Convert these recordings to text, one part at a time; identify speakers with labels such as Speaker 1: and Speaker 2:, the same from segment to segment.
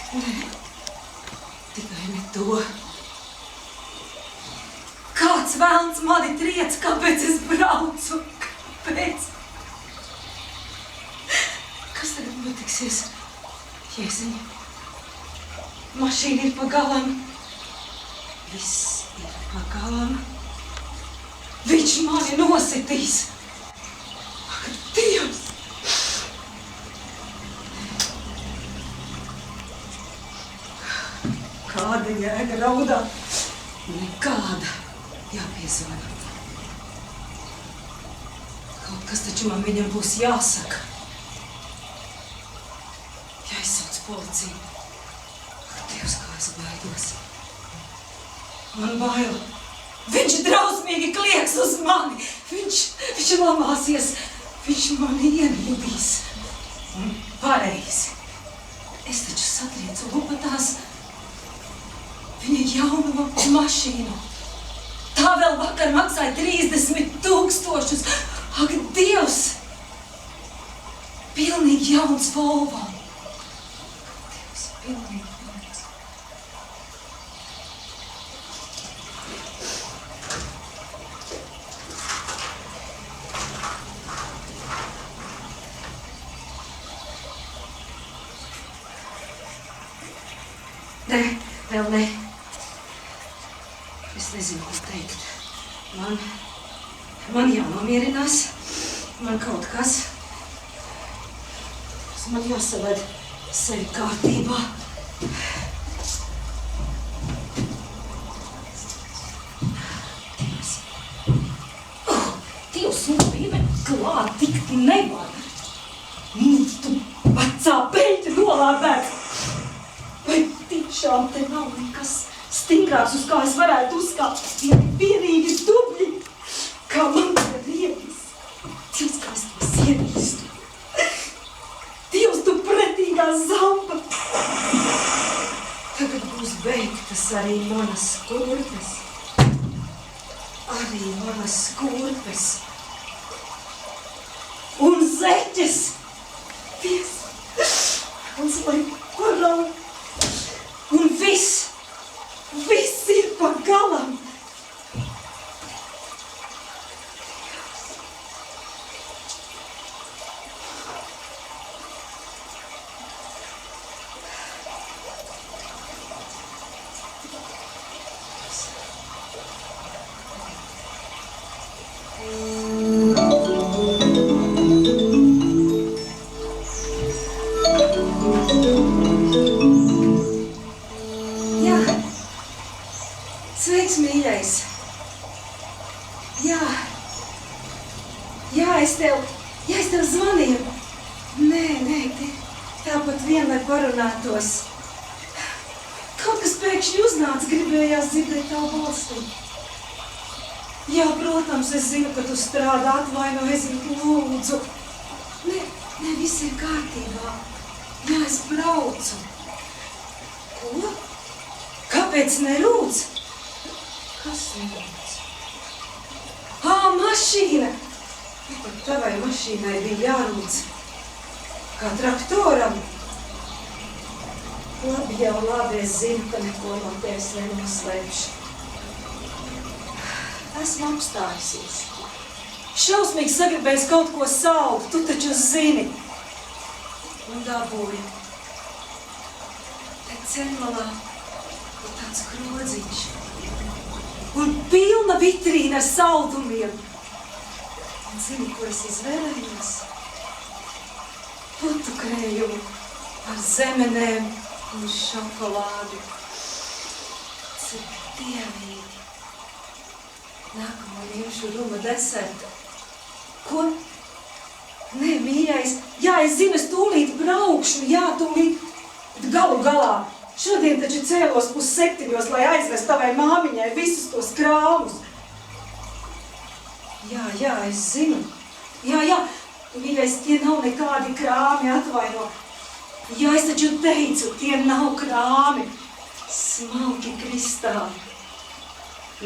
Speaker 1: Nē, tikai ne to. Kāds velns mani triec, kāpēc es braucu? Kāpēc? Kas tagad notiksies? Jēziņ, mašīna ir pagalam. Viss ir pagalam. Viņš mani nositīs. Ak, Dievs! Kāda jēga raudāt? Nekāda. Jāpiezvana. Kaut kas taču man viņam būs jāsaka. Jāizsauc policiju. Ak, Dievs, kā es baidos. Man bail. Viņš drausmīgi klieks uz mani. Viņš lamāsies. Viņš mani ienīdīs. Un pareizi. Es taču satriecu lupatās viņa jauno mašīnu. Tā vēl vakar maksāja 30,000. Ak, Dievs! Pilnīgi jauns Volvo. Ak, Dievs, pilnīgi jauns. Nē, vēl ne. Es nezinu, ko teikt. Man jānomierinās. Man kaut kas. Man jāsaved sevi kārtībā. Dievs, piemet klāt tikt nevar. Tu vecā peļķa nolādēts. Vai tiešām te nav nekas stingrāks, uz kā es varētu uzkāpt? Vienīgi dubļi, kā man te riebis. Dievs, kā es to ienīstu. Dievs, tu pretīgā zamba. Tagad būs beigtas arī manas kurpes. Arī manas kurpes. Un zeķes. Dievs, un slēgt parau. Un viss ir pagalam. Sveiks, mīļais! Jā, es tev zvanīju. Nē, tāpat vien, lai parunātos. Kaut kas pēkšņi uznāca, gribējās dzirdēt tavu balsi. Jā, protams, es zinu, ka tu strādā, atvaino, es lūdzu. Nē, viss ir kārtībā. Jā, es braucu. Ko? Kāpēc nerūdz? Kas nerūdz? Mašīna! Tavai mašīnai bija jārūdz. Kā traktoram. Labi, es zinu, ka neko no tevis nenoslēpšu. Esmu apstājusies. Šausmīgi sagribējis kaut ko saldu, tu taču zini. Un dabūju. Te ceļmalā ir tāds krodziņš. Un pilna vitrīna ar saldumiem. Un zini, ko es izvēlējos? Putu krējumu ar zemenēm un šokolādi. Cik dievīgi. Nākamo ņemšu ruma desertu. Ko? Nē, mīļais. Jā, es zinu, es tūlīt braukšu. Jā, tūlīt. Galu galā. Šodien taču cēlos 6:30, lai aizvest tavai māmiņai visus tos krāmus. Jā, es zinu. Jā. Mīļais, tie nav nekādi krāmi, atvaino. Jā, es taču teicu, tie nav krāmi. Smalki kristāli.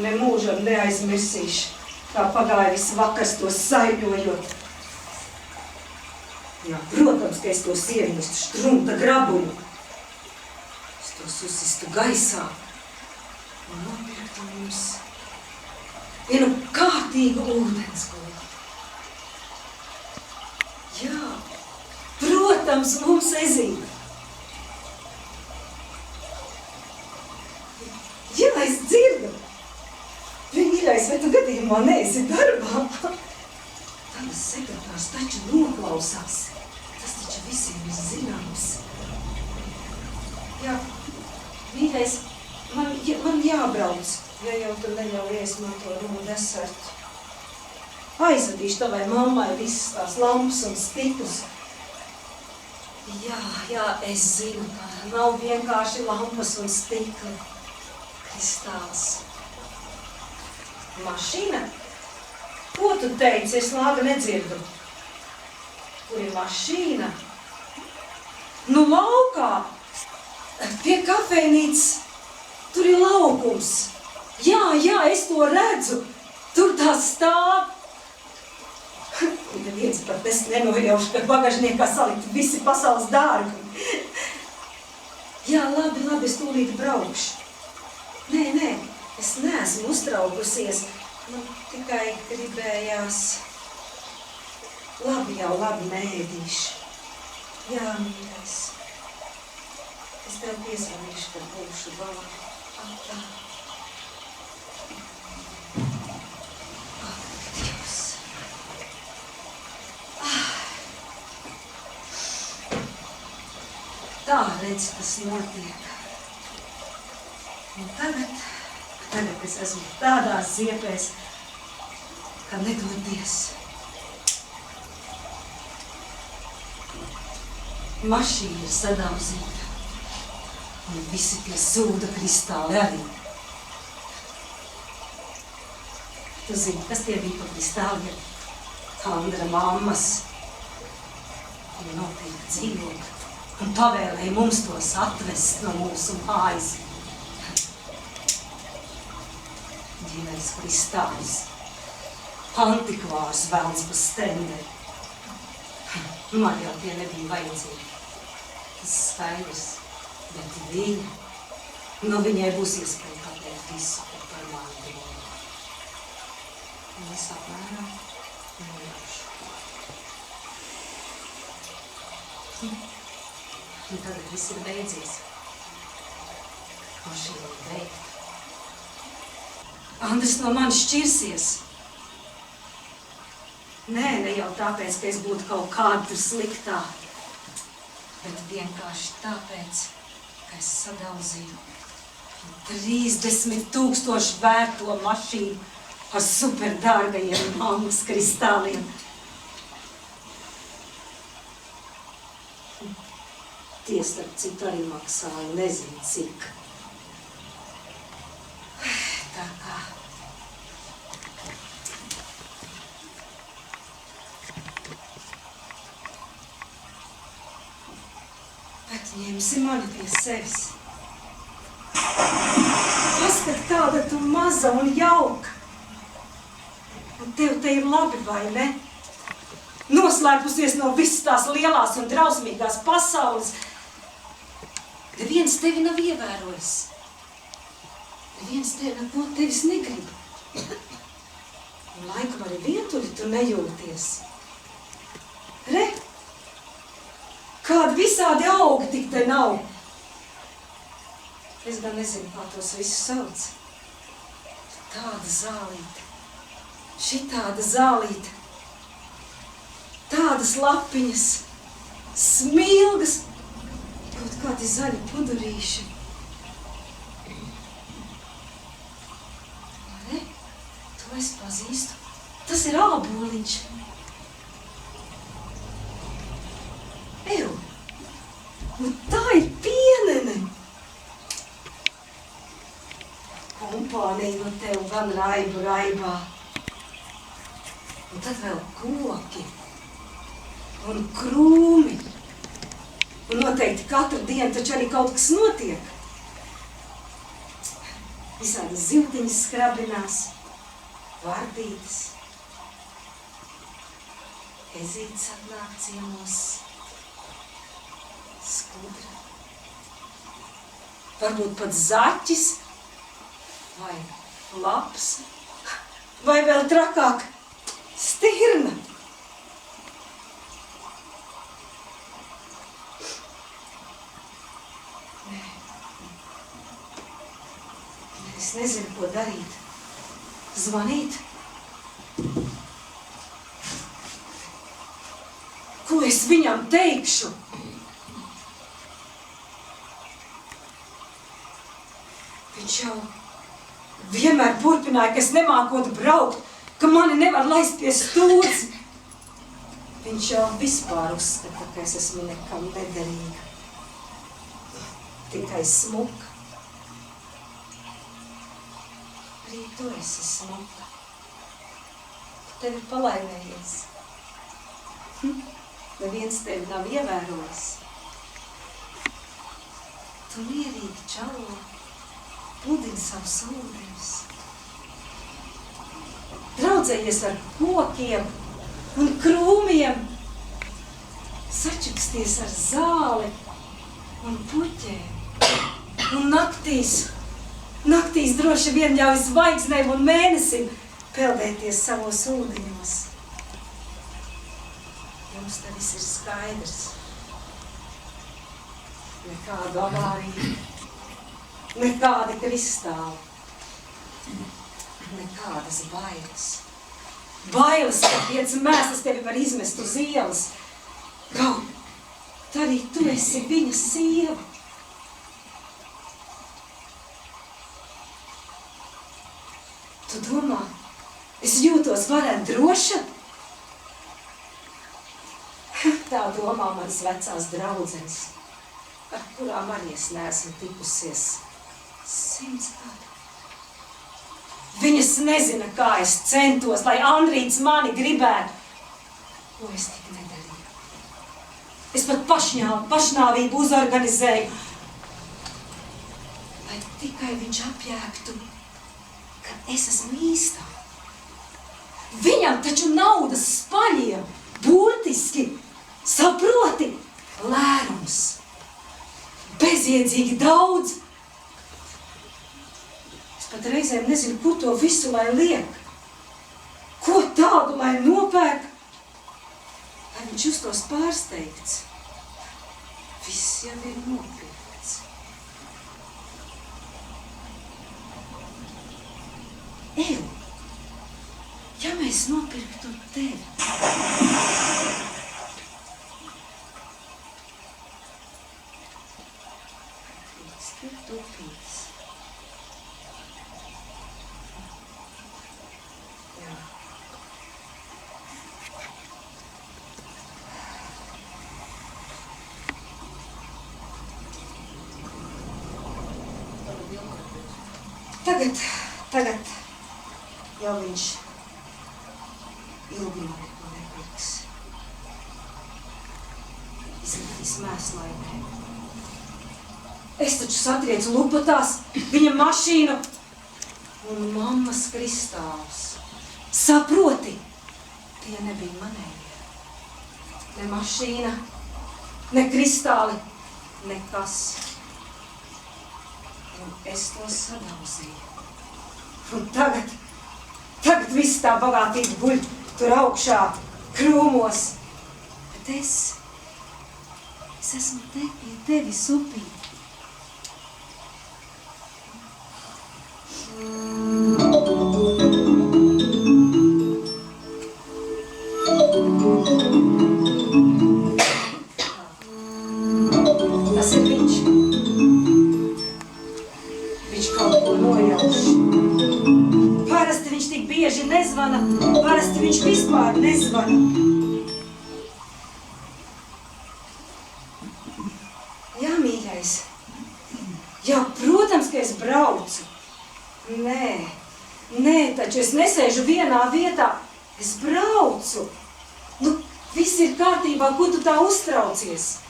Speaker 1: Nemūžam neaizmirsīšu, kā pagāja viss vakars to saļņojot. Jā, protams, ka es to iemīstu, štrumta grabuļu. to susistu gaisā un nopirktu mums vienu kārtīgu ūdensgultu. Jā, protams, mums Ezīte. Jā, es dzirdu. Mīļais, vai tu gadījumā neesi darbā? Tavas sekretārs taču noklausās. Tas taču visiem ir zināms. Jā, mīļais, man jābrauc, ja jau tu neļaujies man to runu desertu. Aizvadīšu tavai mammai visas tās lampas un stiklus. Jā, es zinu, ka nav vienkārši lampas un stikli. Kristāls. Mašīna? Ko tu teici? Es labi nedzirdu. Kur ir mašīna? Nu, laukā. Pie kafejnīcas. Tur ir laukums. Jā, es to redzu. Tur tā stāv. Neviens pat es nenojaušu, ka bagažniekā salikt visi pasaules dārgumi. Jā, labi, es tūlīt braukšu. Nē, es neesmu uztraukusies. Man tikai gribējās. Labi, neēdīšu. Jā, mīļais. Es tev piezvanīšu, kad būšu vārdu. Atā. Dievs. Tā, redz, tas notiek. Un tagad es esmu tādās ziepēs, ka nedodies. Mašīna ir sadauzīta, un visi tie zūda kristāli arī. Tu zini, kas tie bija pa kristāliem? Andra mammas. Viņa nopirka dzīvokli un pavēlēja mums tos atvest no mūsu mājas. Ģimenes kristālis, antikvārs velns pa stenderi. Man jau tie nebija vajadzīgi. Tas skaidrs, bet viņai būs iespēja pateikt visu, ko par mani domā. Un es apmēram nojaušu. Un tagad viss ir beidzies. Mašīna ir beigta. Andris no manis šķirsies. Nē, ne jau tāpēc, ka es būtu kaut kāda tur sliktā, bet vienkārši tāpēc, ka es sadauzīju 30,000 vērto mašīnu ar superdārgajiem mammas kristāliem. Tie starp citu arī maksāja nezinu cik. Tā kā. Bet ņemsi mani pie sevis. Paskat, kāda tu maza un jauka. Un tev te ir labi, vai ne? Noslēpusies no visas tās lielās un drausmīgās pasaules. Neviens tevi nav ievērojis. Neviens no tevis negrib. Un laikam arī vientuļi tu nejūties. Re? Kādi visādi augi tik te nav. Es gan nezinu, kā tos visus sauc. Tāda zālīte. Šitāda zālīte. Tādas lapiņas. Smilgas. Kaut kādi zaļi pudurīši. Re? To es pazīstu. Tas ir āboliņš. Eju, un tā ir pienene. Kompānija no tev gan raibu raibā. Un tad vēl koki un krūmi. Un noteikti katru dienu taču arī kaut kas notiek. Visādas zivtiņas skrabinās, vardītes. Ezītes atnāk ciemos. Skudra. varbūt pat zaķis, vai laps, vai vēl trakāk stirna. Es nezinu, ko darīt. Zvanīt? Ko es viņam teikšu? Viņš jau vienmēr turpināja, ka es nemākot braukt, ka mani nevar laist pie stūres. Viņš jau vispār uzskata, ka es esmu nekam nederīga. Tikai smuka. Arī tu esi smuka. Tev ir palaimējies. Neviens tevi nav ievērojis. Tu mierīgi čalo, pludini savus ūdeņus. Draudzējies ar kokiem un krūmiem. Sačuksties ar zāli un puķēm. Un naktīs droši vien ļauj zvaigznēm un mēnesim peldēties savos ūdeņos. Jums te viss ir skaidrs. Nekādu avāriju, nekādi kristāli, nekādas bailes. Bailes, ka viens mēsls tevi var izmest uz ielas. Kaut arī tu esi viņa sieva. Tu domā, es jūtos varen droša? Tā domā manas vecās draudzenes, ar kurām arī es neesmu tikusies 100 gadu. Viņas nezina, kā es centos, lai Andrīts mani gribētu, ko es tik nedarīju. Es pat pašnāvību uzorganizēju, lai tikai viņš apjēgtu, ka es esmu īstā. Viņam taču naudas spaļiem, burtiski, saproti, lērums, bezjēdzīgi daudz. Es pat reizēm nezinu, kur to visu lai liek. Ko tādu lai nopērk, lai viņš justos pārsteigts. Viss jau ir nopirkts. Eju, ja mēs nopirktu tevi, tupīts. Jā. Tagad jau viņš ilgi neko nepirks. Izmetīs mēslainē. Es taču satriecu lupatās viņa mašīnu un mammas kristālus. Saproti, tie nebija manējie. Ne mašīna, ne kristāli, nekas. Un es to sadauzīju. Un tagad viss tā bagātība guļ tur augšā, krūmos. Bet es esmu te pie tevis upī. Tas ir viņš. Viņš kaut ko nojauš. Parasti viņš tik bieži nezvana, parasti viņš vispār nezvana. Jā, mīļais. Jā, protams, ka es braucu. Nē, taču es nesēžu vienā vietā. Es braucu. Nu, viss ir kārtībā, ko tu tā uztraucies?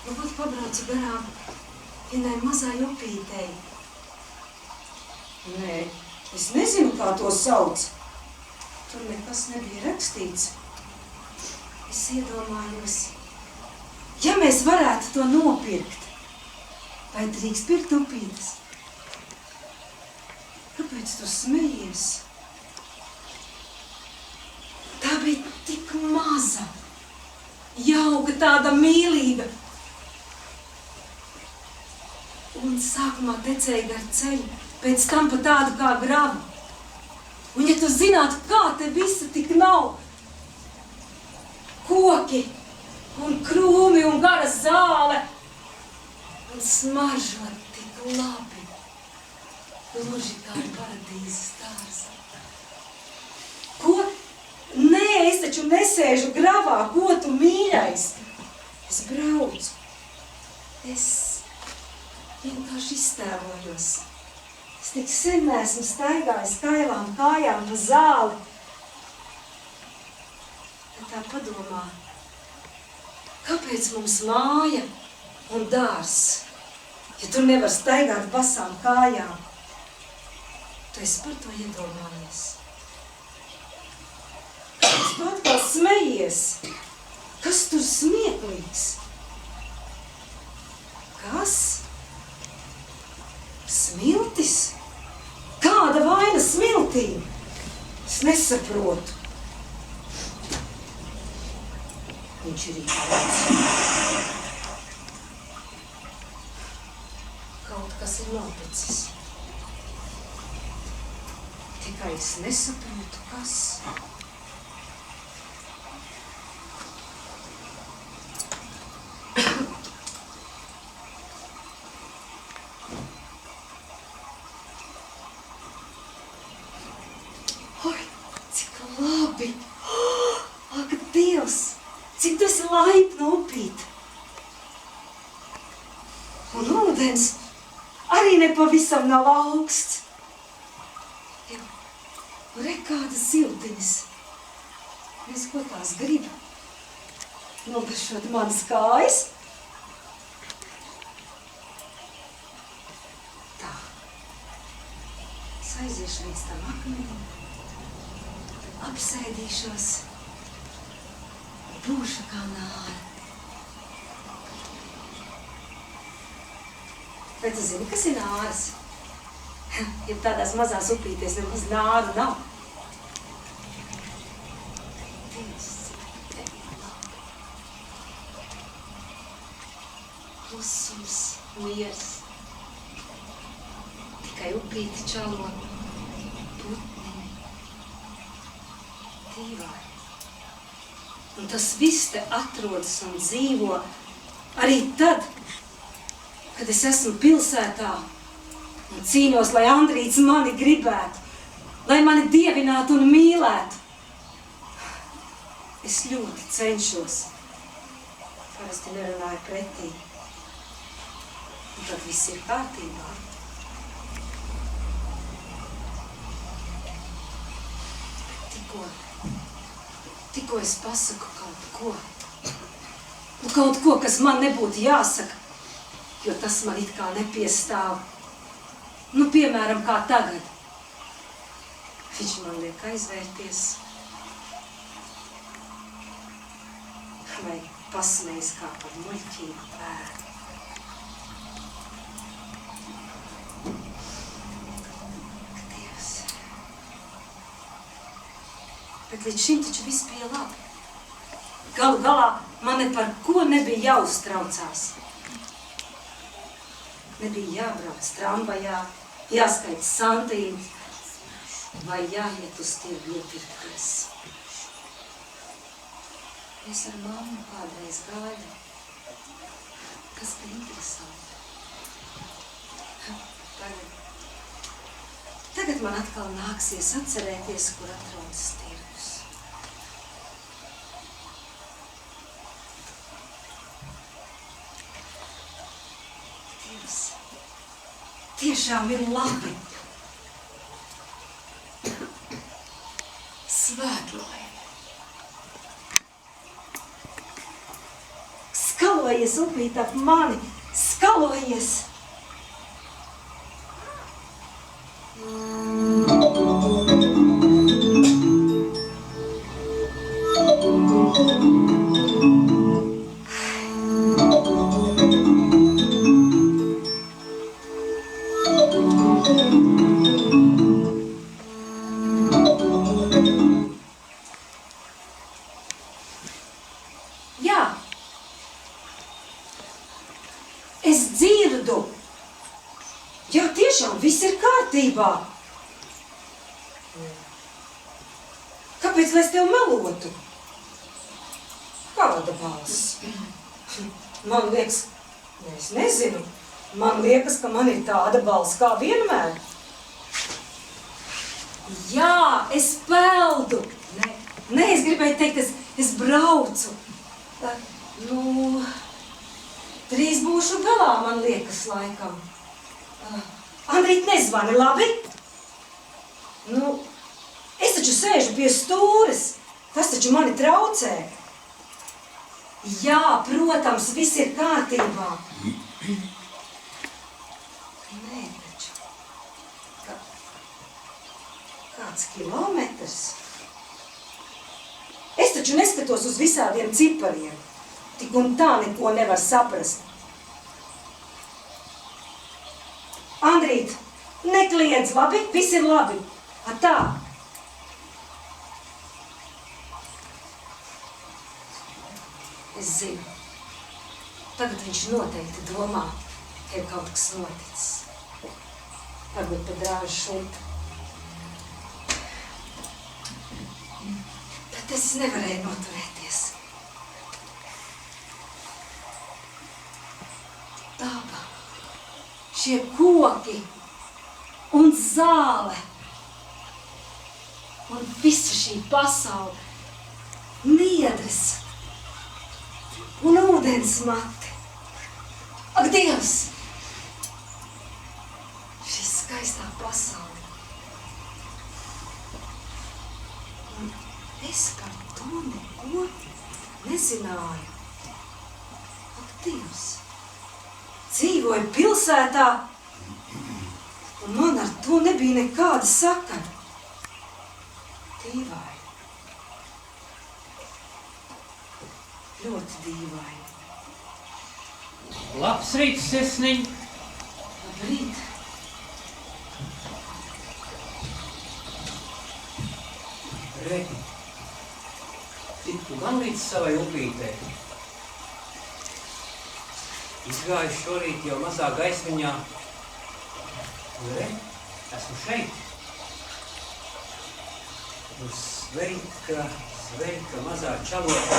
Speaker 1: Nu, pat pabraucu garām vienai mazai upītei. Nē, es nezinu, kā to sauc. Tur nekas nebija rakstīts. Es iedomājos, ja mēs varētu to nopirkt. Vai drīkst pirkt upītes? Kāpēc tu smejies? Tā bija tik maza, jauka tāda mīlība. Un sākumā tecēja gar ceļu, pēc tam pa tādu kā gravu. Un ja tu zinātu, kā te visa tik nav, koki un krūmi un gara zāle, un smaržot tik labi, gluži kā paradīzes dārza. Ko? Nē, es taču nesēžu gravā, ko tu mīļais? Es braucu. Es vienkārši iztēlojos. Es tik sen neesmu staigājis kailām kājām pa zāli. Tad tā padomā, kāpēc mums māja un dārs, ja tur nevar staigāt basām kājām? Tu esi par to iedomājies. Kāpēc tu atkal smejies? Kas tur smieklīgs? Kas? Smiltis? Kāda vaina smiltīm? Es nesaprotu. Viņš ir īpaši. Kaut kas ir noticis. Tikai es nesaprotu, kas. Oi, cik labi! Ak, Dievs! Cik tu esi laipna upīte! Un ūdens arī nepavisam nav augsts. Jā, re kādas siltiņas. Es ko tās gribu? Nogaršot manas kājas? Tā. Es aiziešu līdz tam akmenim. Apsēdīšos. Būšu kā nāra. Vai tu zini, kas ir nāras? Ja tādās mazās upītēs nemaz nāru nav. Dievs, te ir labi. Klusums, miers. Tikai upīti čalo, putniņi. Dīvaini. Un tas viss te atrodas un dzīvo arī tad, kad es esmu pilsētā un cīnos, lai Andrīts mani gribētu, lai mani dievinātu un mīlētu. Es ļoti cenšos. Parasti nerunāju pretī. Un tad viss ir kārtībā. Tikko es pasaku kaut ko. Nu, kaut ko, kas man nebūtu jāsaka, jo tas man it kā nepiestāv. Nu, piemēram, kā tagad. Viņš man liek aizvērties. Vai pasmējas kā par muļķīgu pēru. Dievs. Bet līdz šim taču viss bija labi. Galu galā man ne par ko nebija jāuztraucās. Nebija jābrauc tramvajā, jāskaita santīm vai jāiet uz tirgu iepirkties. Es ar mammu kādreiz gāju. Tas bija interesanti. Tagad man atkal nāksies atcerēties, kur atrodas tirgus. Dievs, tiešām ir labi. Svētlaime. Skalojies upīt ap mani, skalojies! Es dzirdu. Jā, tiešām, viss ir kārtībā. Kāpēc, lai es tev melotu? Kāda balss? Man liekas, es nezinu. Man liekas, ka man ir tāda balss kā vienmēr. Jā, es peldu. Nē, es gribēju teikt, es braucu. Drīz būšu galā, man liekas, laikam. Andrīt nezvani, labi? Es taču sēžu pie stūres. Tas taču mani traucē. Jā, protams, viss ir kārtībā. Nē, taču. Kāds kilometrs? Es taču neskatos uz visādiem cipariem. Tik un tā neko nevar saprast. Andrīt, nekliedz, labi? Viss ir labi. Tā. Es zinu. Tagad viņš noteikti domā, ka ir kaut kas noticis. Varbūt pat drāž šurp. Bet es nevarēju noturēties. Daba, šie koki un zāle un visa šī pasaule, niedres un ūdens mati. Ak, Dievs! Šī skaistā pasaule. Un es par to neko nezināju. Ak, Dievs! Dzīvoju pilsētā, un man ar to nebija nekāda sakara. Dīvaini. Ļoti dīvaini.
Speaker 2: Labs rīts, sirsniņ.
Speaker 1: Labrīt.
Speaker 2: Regi, tik tu gan līdz savai upītei. Izgāju šorīt jau mazā gaismiņā. Un re, esmu šeit. Un sveika mazā čalotā.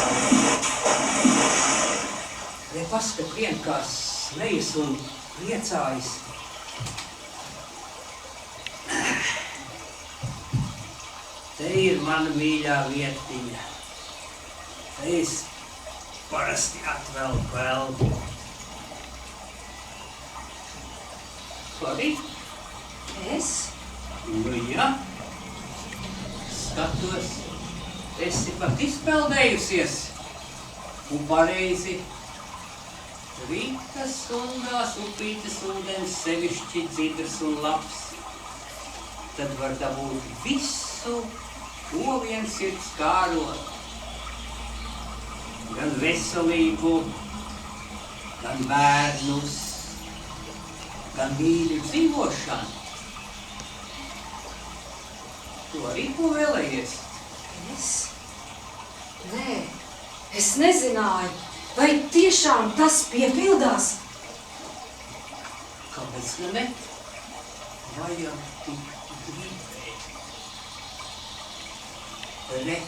Speaker 2: Re, paskat vien kā smejas un priecājas. Te ir mana mīļā vietiņa. Te es parasti atvelku elpu. Labi?
Speaker 1: Es?
Speaker 2: Nu jā. Skatos, esi pat izpeldējusies. Un pareizi. Rīta stundās upītes ūdens sevišķi dzidrs un labs. Tad var dabūt visu, ko vien sirds kāro. Gan veselību, gan bērnus, gan mīļu dzīvošanu. Tu arī ko vēlējies?
Speaker 1: Es? Nē, es nezināju, vai tiešām tas piepildās.
Speaker 2: Kāpēc ne? Vajag tik gribēt. Ne?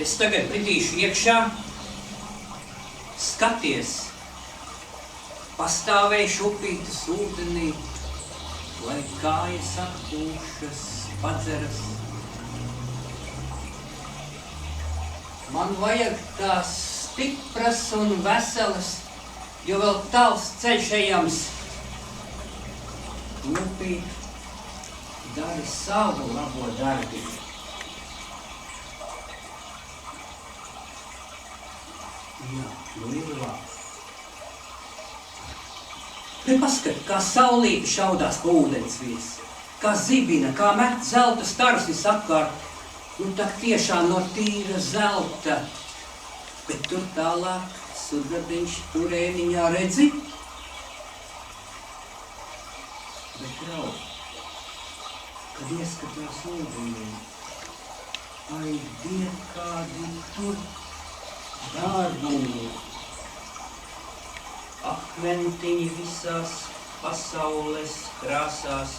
Speaker 2: Es tagad bridīšu iekšā. Skaties, pastāvēšu upītes ūdenī, lai kājas atpūšas, padzeras. Man vajag tās stipras un veselas, jo vēl tāls ceļš ejams. Upīt, dari savu labo darbiņu. Jā, nu ir labi. Nepaskat, kā saulīte šaudās pa ūdens viesu, kā zibina, kā met zelta starus visapkārt, un tak tiešām no tīra zelta. Bet tur tālāk sudrabiņš turēniņā redzi. Bet jau, kad ieskatās ūdenī, ai, Dievs, kādi tur dārgumi, akmentiņi visās pasaules krāsās,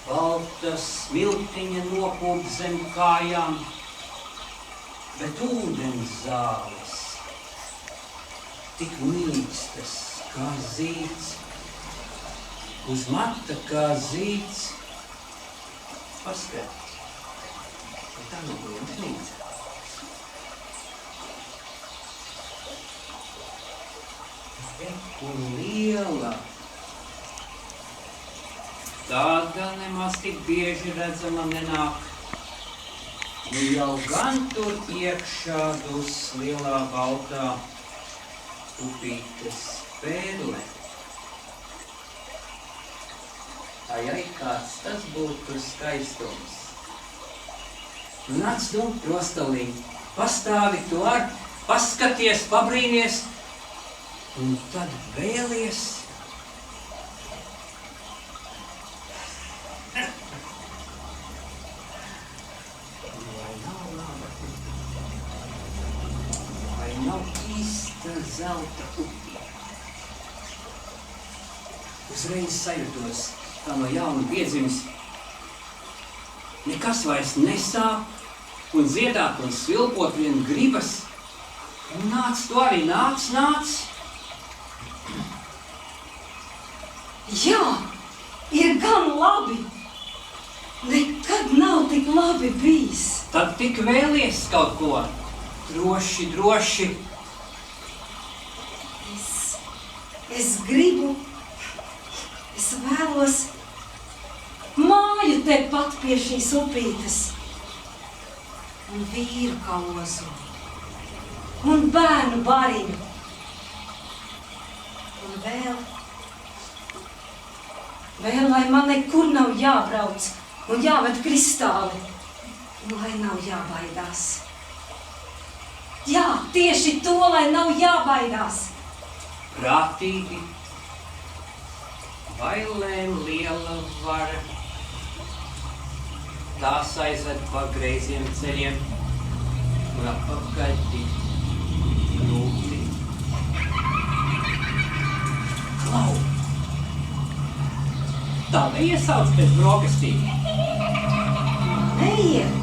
Speaker 2: balta smiltiņa nokūp zem kājām, bet ūdens zāles tik mīkstas kā zīds, uz mata kā zīds. Paskat, ka tā nebija mīdz. Un liela, tāda nemaz tik bieži redzama nenāk. Nu jau gan tur iekšā dus lielā baltā upītes pērle. Ai, kāds tas būtu skaistums. Nāc nu, krostalī, pastāvi tu ar, paskaties, pabrīnies, un tad vēlies. Vai nav īsta zelta upī? Uzreiz sajūtos, kā no jauna piedzimis. Nekas vairs nesāp, un ziedāt un svilpot vien gribas. Un nāc tu arī, nāc.
Speaker 1: Jā, ir gan labi. Nekad nav tik labi bijis.
Speaker 2: Tad tik vēlies kaut ko. Droši.
Speaker 1: Es gribu, es vēlos māju tepat pie šīs upītes. Un vīru kā ozu. Un bērnu bariņu. Un vēl, lai man nekur nav jābrauc un jāved kristāli. Un lai nav jābaidās. Jā, tieši to, lai nav jābaidās.
Speaker 2: Prātīgi, bailēm liela vara. Tās aizved pa greiziem ceļiem un atpakaļ tik grūti. Klau! Tā neiesauc pēc brokastīm.
Speaker 1: Neiet!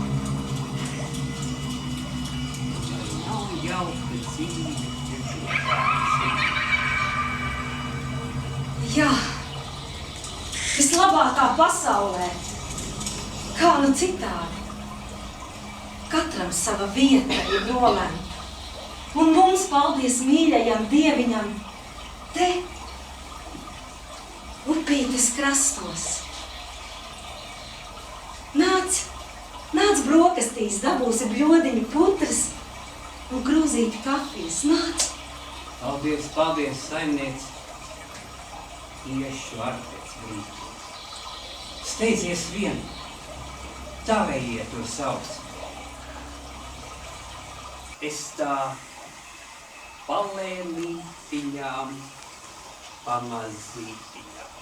Speaker 2: Nav jauka dzīve,
Speaker 1: Jā, vislabākā pasaulē. Kā nu citādi. Katram sava vieta ir nolemta. Un mums, paldies mīļajam Dieviņam, te upītes krastos. Nāc brokastīs, dabūsi bļodiņu putras un grūzīti kafijas. Nāc!
Speaker 2: Paldies, saimniec. Iešu ar pēc brīdi. Steidzies vien, tavējie tur sauc. Es tā palēmītiņām, pamazītiņām.